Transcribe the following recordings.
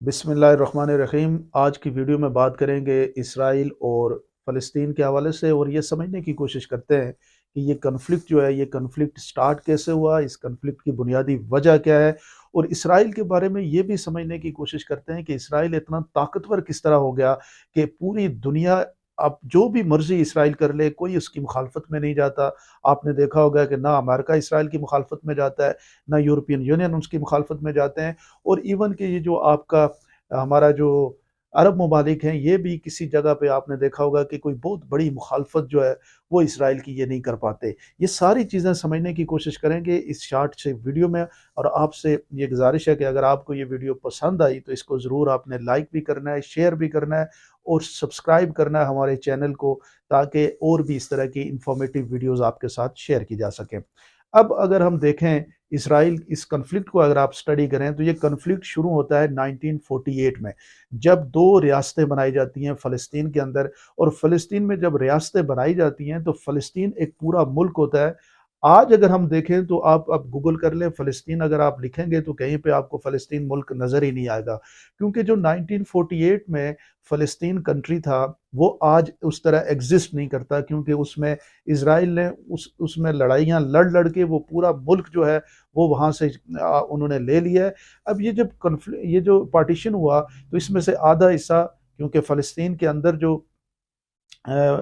बिस्मिल्लाहिर्रहमानिर्रहीम। आज की वीडियो में बात करेंगे इसराइल और फ़लस्तीन के हवाले से और ये समझने की कोशिश करते हैं कि ये कन्फ्लिक्ट जो है ये कन्फ्लिक्ट स्टार्ट कैसे हुआ, इस कन्फ्लिक्ट की बुनियादी वजह क्या है और इसराइल के बारे में ये भी समझने की कोशिश करते हैं कि इसराइल इतना ताकतवर किस तरह हो गया कि पूरी दुनिया अब जो भी मर्ज़ी इसराइल कर ले, कोई उसकी मुखालफत में नहीं जाता। आपने देखा होगा कि ना अमेरिका इसराइल की मुखालफत में जाता है, ना यूरोपियन यूनियन उसकी मुखालफत में जाते हैं और इवन कि ये जो आपका हमारा जो अरब ममालिक हैं, ये भी किसी जगह पे आपने देखा होगा कि कोई बहुत बड़ी मुखालफत जो है, वो इसराइल की ये नहीं कर पाते। ये सारी चीज़ें समझने की कोशिश करेंगे इस शॉर्ट से वीडियो में और आपसे ये गुज़ारिश है कि अगर आपको ये वीडियो पसंद आई, तो इसको ज़रूर आपने लाइक भी करना है, शेयर भी करना है और सब्सक्राइब करना है हमारे चैनल को, ताकि और भी इस तरह की इन्फॉर्मेटिव वीडियोज़ आपके साथ शेयर की जा सकें। अब अगर हम देखें इसराइल इस कॉन्फ्लिक्ट को अगर आप स्टडी करें तो ये कॉन्फ्लिक्ट शुरू होता है 1948 में, जब 2 रियासतें बनाई जाती हैं फ़लस्तीन के अंदर और फ़लस्तीन में जब रियासतें बनाई जाती हैं तो फ़लस्तीन एक पूरा मुल्क होता है। आज अगर हम देखें तो आप अब गूगल कर लें फ़लस्तीन, अगर आप लिखेंगे तो कहीं पे आपको फ़लस्तीन मुल्क नज़र ही नहीं आएगा, क्योंकि जो 1948 में फ़लस्तीन कंट्री था, वो आज उस तरह एग्ज़िस्ट नहीं करता, क्योंकि उसमें इज़राइल ने उसमें लड़ाइयाँ लड़ के वो पूरा मुल्क जो है वो वहाँ से उन्होंने ले लिया है। अब ये जो पार्टीशन हुआ तो इसमें से आधा हिस्सा, क्योंकि फ़लस्तीन के अंदर जो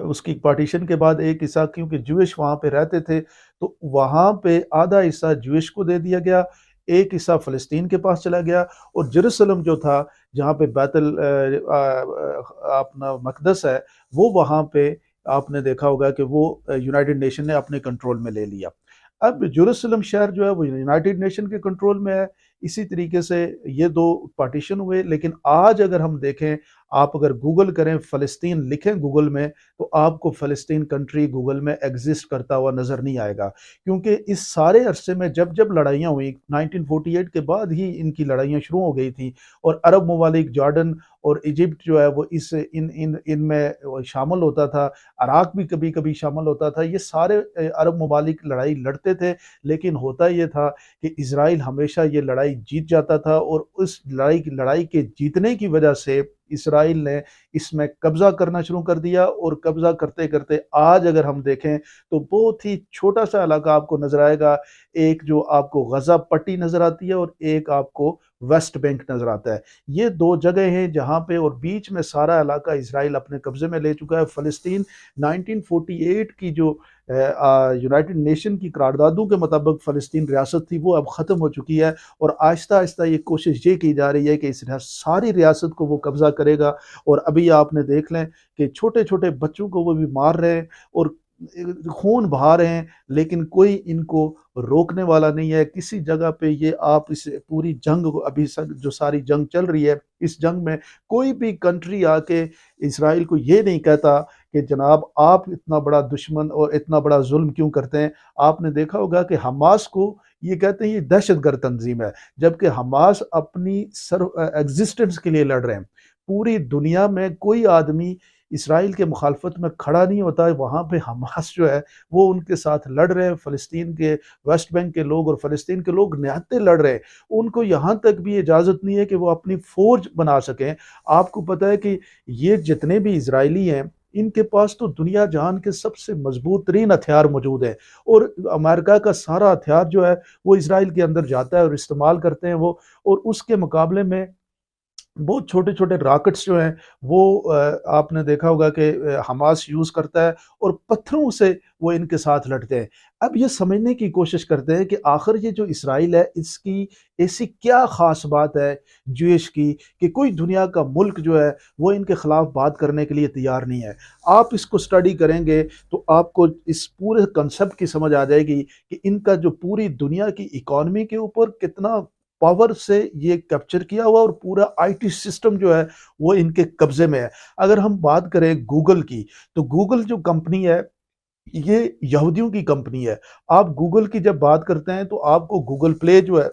उसकी पार्टीशन के बाद एक हिस्सा, क्योंकि ज्यूइश वहाँ पे रहते थे, तो वहाँ पे आधा हिस्सा ज्यूइश को दे दिया गया, एक हिस्सा फ़लस्तीन के पास चला गया और जेरूसलम जो था, जहाँ पे अपना मक़दस है, वो वहाँ पे आपने देखा होगा कि वो यूनाइटेड नेशन ने अपने कंट्रोल में ले लिया। अब जेरूसलम शहर जो है वो यूनाइटेड नेशन के कंट्रोल में है। इसी तरीके से ये 2 पार्टीशन हुए, लेकिन आज अगर हम देखें, आप अगर गूगल करें, फ़लस्तीन लिखें गूगल में, तो आपको फ़लस्तीन कंट्री गूगल में एग्ज़िस्ट करता हुआ नज़र नहीं आएगा। क्योंकि इस सारे अरसे में जब लड़ाइयाँ हुई, 1948 के बाद ही इनकी लड़ाइयाँ शुरू हो गई थी और अरब ममालिक जॉर्डन और इजिप्ट जो है वो इस इन इन इनमें वो शामिल होता था, इराक भी कभी-कभी शामिल होता था। ये सारे अरब ममालिक लड़ाई लड़ते थे, लेकिन होता ये था कि इज़राइल हमेशा ये लड़ाई जीत जाता था और उस लड़ाई के जीतने की वजह से इसराइल ने इसमें कब्ज़ा करना शुरू कर दिया और कब्ज़ा करते-करते आज अगर हम देखें तो बहुत ही छोटा-सा इलाका आपको नज़र आएगा। एक जो आपको गज़ा पट्टी नज़र आती है और एक आपको वेस्ट बैंक नज़र आता है। ये 2 जगह हैं जहाँ पे, और बीच में सारा इलाका इसराइल अपने कब्ज़े में ले चुका है। फ़लस्तीन 1948 की जो यूनाइटेड नेशन की करारदादों के मुताबिक फ़लस्तीन रियासत थी, वो अब ख़त्म हो चुकी है और आहिस्ता-आहिस्ता ये कोशिश ये की जा रही है कि इस सारी रियासत को वो कब्ज़ा करेगा। और अभी आपने देख लें कि छोटे-छोटे बच्चों को वो भी मार रहे हैं और खून बहा रहे हैं, लेकिन कोई इनको रोकने वाला नहीं है। किसी जगह पे ये आप इस पूरी जंग को अभी जो सारी जंग चल रही है, इस जंग में कोई भी कंट्री आके इसराइल को ये नहीं कहता कि जनाब आप इतना बड़ा दुश्मन और इतना बड़ा जुल्म क्यों करते हैं। आपने देखा होगा कि हमास को ये कहते हैं ये दहशतगर्द तंजीम है, जबकि हमास अपनी एग्जिस्टेंस के लिए लड़ रहे हैं। पूरी दुनिया में कोई आदमी इसराइल के मुखालफत में खड़ा नहीं होता है, वहाँ पे हमास जो है वो उनके साथ लड़ रहे हैं। फ़लस्तीन के वेस्ट बैंक के लोग और फ़लस्तीन के लोग निहत्थे लड़ रहे हैं। उनको यहाँ तक भी इजाज़त नहीं है कि वो अपनी फ़ौज बना सकें। आपको पता है कि ये जितने भी इज़राइली हैं, इनके पास तो दुनिया जहान के सबसे मज़बूत तरीन हथियार मौजूद हैं और अमेरिका का सारा हथियार जो है वो इसराइल के अंदर जाता है और इस्तेमाल करते हैं वो, और उसके मुकाबले में बहुत छोटे-छोटे रॉकेट्स जो हैं वो आपने देखा होगा कि हमास यूज़ करता है और पत्थरों से वो इनके साथ लड़ते हैं। अब ये समझने की कोशिश करते हैं कि आखिर ये जो इसराइल है, इसकी ऐसी क्या ख़ास बात है ज्यूइश की कि कोई दुनिया का मुल्क जो है वो इनके ख़िलाफ़ बात करने के लिए तैयार नहीं है। आप इसको स्टडी करेंगे तो आपको इस पूरे कांसेप्ट की समझ आ जाएगी कि इनका जो पूरी दुनिया की इकॉनमी के ऊपर कितना पावर से ये कैप्चर किया हुआ और पूरा आईटी सिस्टम जो है वो इनके कब्जे में है। अगर हम बात करें गूगल की, तो गूगल जो कंपनी है ये यहूदियों की कंपनी है। आप गूगल की जब बात करते हैं तो आपको गूगल प्ले जो है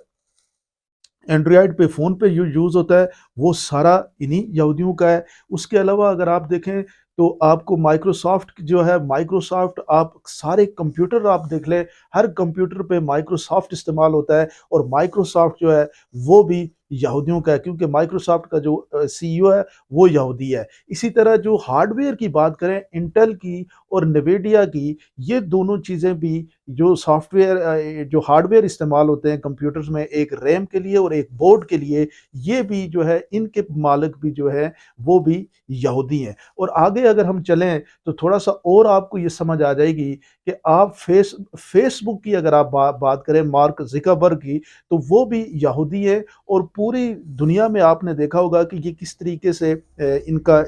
एंड्रॉयड पे फ़ोन पे यूज़ होता है, वो सारा इन्हीं यहूदियों का है। उसके अलावा अगर आप देखें तो आपको माइक्रोसॉफ्ट जो है, माइक्रोसॉफ्ट आप सारे कंप्यूटर आप देख लें, हर कंप्यूटर पे माइक्रोसॉफ्ट इस्तेमाल होता है और माइक्रोसॉफ्ट जो है वो भी यहूदियों का है, क्योंकि माइक्रोसॉफ्ट का जो सीईओ है वो यहूदी है। इसी तरह जो हार्डवेयर की बात करें, इंटेल की और नवीडिया की, ये दोनों चीज़ें भी जो सॉफ्टवेयर जो हार्डवेयर इस्तेमाल होते हैं कंप्यूटर्स में, एक रैम के लिए और एक बोर्ड के लिए, ये भी जो है इनके मालिक भी जो है वो भी यहूदी हैं। और आगे अगर हम चलें तो थोड़ा-सा और आपको ये समझ आ जाएगी कि आप फेसबुक की अगर आप बात करें, मार्क ज़ुकरबर्ग की, तो वो भी यहूदी है। और पूरी दुनिया में आपने देखा होगा कि ये किस तरीके से इनका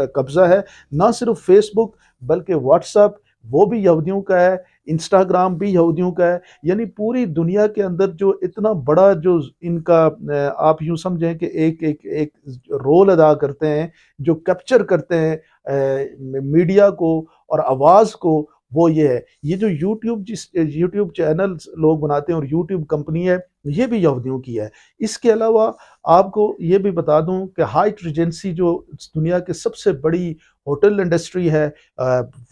कब्ज़ा है। ना सिर्फ़ फेसबुक बल्कि व्हाट्सएप वो भी यहूदियों का है, इंस्टाग्राम भी यहूदियों का है। यानी पूरी दुनिया के अंदर जो इतना बड़ा जो इनका आप यूँ समझें कि एक रोल अदा करते हैं, जो कैप्चर करते हैं मीडिया को और आवाज़ को, वो ये है। ये जो यूट्यूब चैनल्स लोग बनाते हैं और यूट्यूब कंपनी है, ये भी यहूदियों की है। इसके अलावा आपको ये भी बता दूँ कि हाइट रीजेंसी जो दुनिया की सबसे बड़ी होटल इंडस्ट्री है,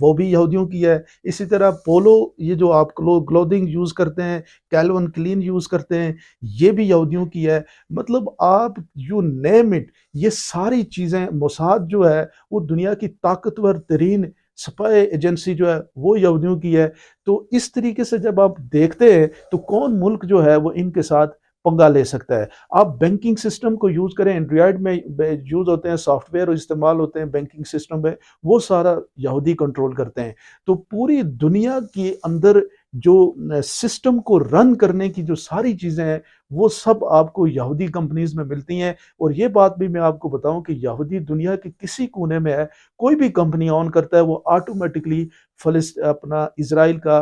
वो भी यहूदियों की है। इसी तरह पोलो, ये जो आप क्लोथिंग यूज़ करते हैं, कैल्विन क्लीन यूज़ करते हैं, ये भी यहूदियों की है। मतलब आप यू नेम इट, ये सारी चीज़ें, मोसाद जो है वो दुनिया की ताकतवर तरीन स्पाई एजेंसी जो है वो यहूदियों की है। तो इस तरीके से जब आप देखते हैं तो कौन मुल्क जो है वो इनके साथ पंगा ले सकता है। आप बैंकिंग सिस्टम को यूज़ करें, एंड्रॉयड में यूज़ होते हैं सॉफ्टवेयर इस्तेमाल होते हैं बैंकिंग सिस्टम में, वो सारा यहूदी कंट्रोल करते हैं। तो पूरी दुनिया के अंदर जो सिस्टम को रन करने की जो सारी चीज़ें हैं, वो सब आपको यहूदी कंपनीज़ में मिलती हैं। और ये बात भी मैं आपको बताऊँ कि यहूदी दुनिया के किसी कोने में है, कोई भी कंपनी ऑन करता है वो ऑटोमेटिकली अपना इज़राइल का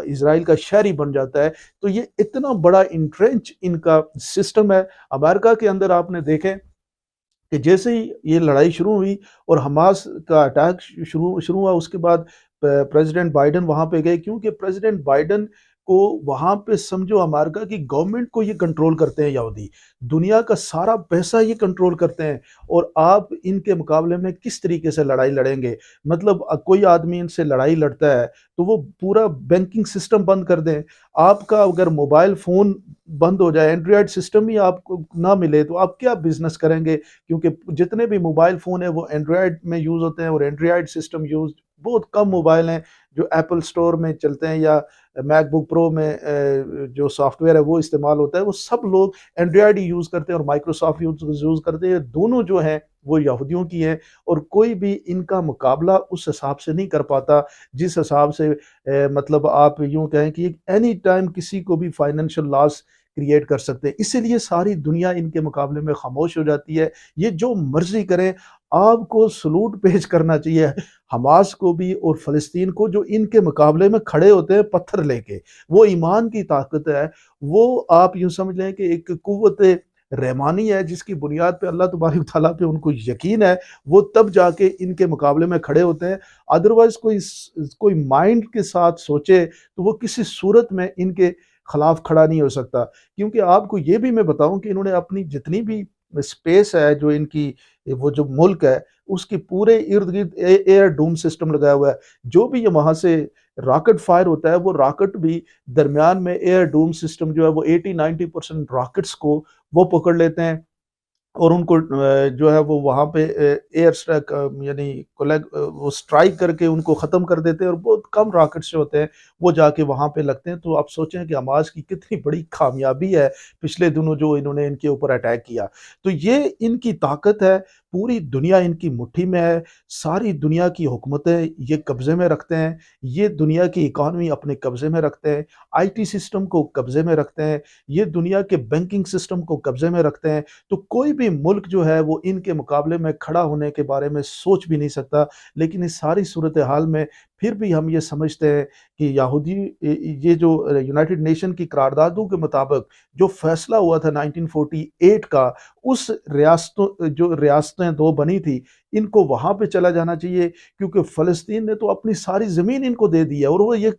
इज़राइल का शहरी बन जाता है। तो ये इतना बड़ा इंट्रेंच इनका सिस्टम है। अमेरिका के अंदर आपने देखें कि जैसे ही ये लड़ाई शुरू हुई और हमास का अटैक शुरू शुरू हुआ, उसके बाद प्रेसिडेंट बाइडेन वहाँ पे गए, क्योंकि प्रेसिडेंट बाइडेन को वहाँ पे समझो अमेरिका की गवर्नमेंट को ये कंट्रोल करते हैं यहूदी। दुनिया का सारा पैसा ये कंट्रोल करते हैं। और आप इनके मुकाबले में किस तरीके से लड़ाई लड़ेंगे? मतलब कोई आदमी इनसे लड़ाई लड़ता है तो वो पूरा बैंकिंग सिस्टम बंद कर दें। आपका अगर मोबाइल फ़ोन बंद हो जाए, एंड्रॉयड सिस्टम ही आपको ना मिले, तो आप क्या बिज़नेस करेंगे? क्योंकि जितने भी मोबाइल फ़ोन हैं वो एंड्रॉयड में यूज़ होते हैं और एंड्रॉयड सिस्टम यूज़, बहुत कम मोबाइल हैं जो एप्पल स्टोर में चलते हैं या मैकबुक प्रो में जो सॉफ्टवेयर है वो इस्तेमाल होता है। वो सब लोग एंड्रॉयड ही यूज़ करते हैं और माइक्रोसॉफ्ट यूज़ करते हैं। दोनों जो हैं वो यहूदियों की हैं और कोई भी इनका मुकाबला उस हिसाब से नहीं कर पाता जिस हिसाब से मतलब आप यूँ कहें कि एनी टाइम किसी को भी फाइनेंशियल लॉस क्रिएट कर सकते हैं। इसीलिए सारी दुनिया इनके मुकाबले में खामोश हो जाती है। ये जो मर्ज़ी करें, आपको सलूट पेश करना चाहिए हमास को भी और फ़लस्तीन को, जो इनके मुकाबले में खड़े होते हैं पत्थर लेके। वो ईमान की ताकत है, वो आप यूँ समझ लें कि एक कुव्वत रहमानी है जिसकी बुनियाद पे अल्लाह तबारक व तआला पे उनको यकीन है, वो तब जाके इनके मुकाबले में खड़े होते हैं। अदरवाइज़ कोई माइंड के साथ सोचे तो वो किसी सूरत में इनके खिलाफ खड़ा नहीं हो सकता। क्योंकि आपको ये भी मैं बताऊँ कि इन्होंने अपनी जितनी भी स्पेस है, जो इनकी वो जो मुल्क है, उसके पूरे इर्द-गिर्द एयर डोम सिस्टम लगाया हुआ है। जो भी ये वहाँ से रॉकेट फायर होता है, वो रॉकेट भी दरमियान में एयर डोम सिस्टम जो है वो 80-90% रॉकेट्स को वो पकड़ लेते हैं। और उनको जो है वो वहाँ पे एयर स्ट्राइक यानी वो स्ट्राइक करके उनको ख़त्म कर देते हैं और बहुत कम रॉकेट्स जो होते हैं वो जाके वहाँ पे लगते हैं। तो आप सोचें कि हमास की कितनी बड़ी कामयाबी है पिछले दिनों जो इन्होंने इनके ऊपर अटैक किया। तो ये इनकी ताकत है, पूरी दुनिया इनकी मुट्ठी में है, सारी दुनिया की हुकूमतें ये कब्ज़े में रखते हैं, ये दुनिया की इकॉनमी अपने कब्ज़े में रखते हैं, आईटी सिस्टम को कब्ज़े में रखते हैं, ये दुनिया के बैंकिंग सिस्टम को कब्ज़े में रखते हैं। तो कोई भी मुल्क जो है वो इनके मुकाबले में खड़ा होने के बारे में सोच भी नहीं सकता। लेकिन इस सारी सूरत हाल में फिर भी हम ये समझते हैं कि यहूदी ये जो यूनाइटेड नेशन की करारदादों के मुताबिक जो फैसला हुआ था 1948 का, उस जो रियासतें 2 बनी थी, इनको वहाँ पे चला जाना चाहिए, क्योंकि फ़लस्तीन ने तो अपनी सारी ज़मीन इनको दे दी है और वो ये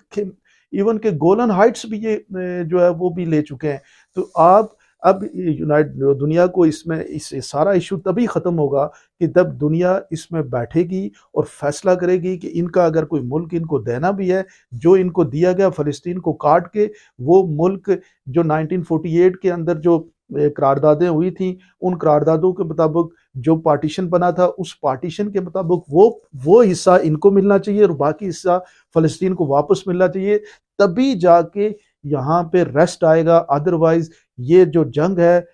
इवन के गोलन हाइट्स भी ये जो है वो भी ले चुके हैं। तो आप अब यूनाइट दुनिया को इसमें इस सारा इशू तभी ख़त्म होगा कि जब दुनिया इसमें बैठेगी और फैसला करेगी कि इनका अगर कोई मुल्क इनको देना भी है, जो इनको दिया गया फ़लस्तीन को काट के, वो मुल्क जो 1948 के अंदर जो करारदादें हुई थी, उन करारदादों के मुताबिक जो पार्टीशन बना था, उस पार्टीशन के मुताबिक वो हिस्सा इनको मिलना चाहिए और बाकी हिस्सा फ़लस्तीन को वापस मिलना चाहिए। तभी जाके यहाँ पे रेस्ट आएगा, अदरवाइज ये जो जंग है,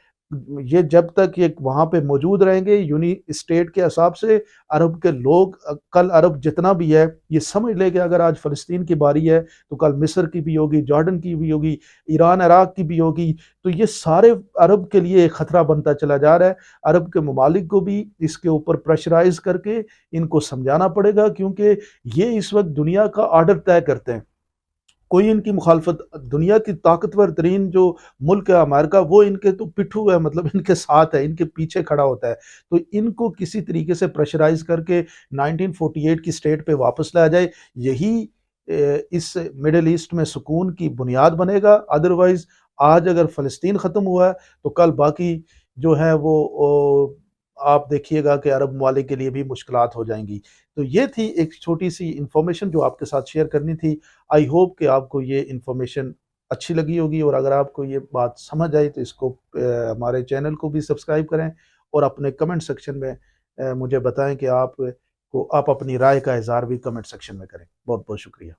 ये जब तक ये वहाँ पे मौजूद रहेंगे यूनी स्टेट के हिसाब से, अरब के लोग कल अरब जितना भी है ये समझ ले कि अगर आज फ़लस्तीन की बारी है तो कल मिस्र की भी होगी, जॉर्डन की भी होगी, ईरान इराक की भी होगी। तो ये सारे अरब के लिए एक ख़तरा बनता चला जा रहा है। अरब के ममालिक को भी इसके ऊपर प्रेशराइज करके इनको समझाना पड़ेगा, क्योंकि ये इस वक्त दुनिया का आर्डर तय करते हैं। कोई इनकी मुखालफत, दुनिया की ताकतवर तरीन जो मुल्क है अमेरिका, वो इनके तो पिट्ठू है, मतलब इनके साथ है, इनके पीछे खड़ा होता है। तो इनको किसी तरीके से प्रेशराइज करके 1948 की स्टेट पे वापस लाया जाए, यही इस मिडिल ईस्ट में सुकून की बुनियाद बनेगा। अदरवाइज आज अगर फ़लस्तीन ख़त्म हुआ है तो कल बाकी जो है वो आप देखिएगा कि अरब ममालिक के लिए भी मुश्किलात हो जाएंगी। तो ये थी एक छोटी सी इंफॉर्मेशन जो आपके साथ शेयर करनी थी। आई होप कि आपको ये इंफॉर्मेशन अच्छी लगी होगी, और अगर आपको ये बात समझ आई तो इसको हमारे चैनल को भी सब्सक्राइब करें और अपने कमेंट सेक्शन में मुझे बताएं कि आप अपनी राय का इज़हार भी कमेंट सेक्शन में करें। बहुत बहुत शुक्रिया।